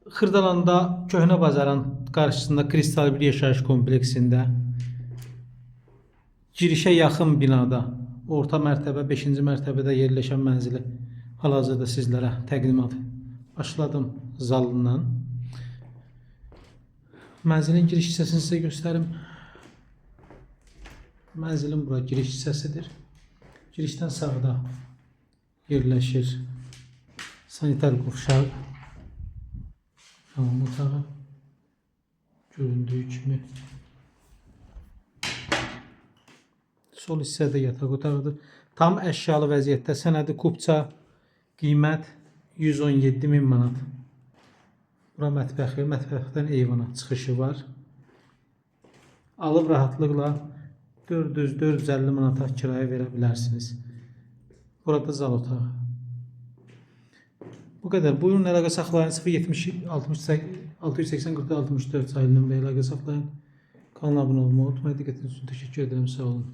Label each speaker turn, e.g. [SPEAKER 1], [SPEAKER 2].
[SPEAKER 1] Xırdalanda Köhnə Bazarın qarşısında Kristal bir yaşayış kompleksində girişə yaxın binada orta mərtəbə 5-ci mərtəbədə yerləşən mənzili hal-hazırda sizlərə təqdimat başladım zalından. Mənzilin giriş hissəsini sizə göstərim. Mənzilin bura giriş hissəsidir. Girişdən sağda yerləşir sanitar qovşaq. Hamam otağı göründüyü kimi. Sol hissədə yataq otağıdır. Tam əşyalı vəziyyətdə sənədi kupça, qiymət 117.000 manat. Bura mətbəxi, mətbəxdən eyvana çıxışı var. Alıb rahatlıqla 400-450 manata kirayə verə bilərsiniz. Burada zal otağı. Bu qədər. Buyurun əlaqə saxlayın. 070-680-44-64 sayılı nömrəyə əlaqə saxlayın. Kanala abunə olmağı unutmayın. Diqqətiniz üçün təşəkkür edirəm. Sağ olun.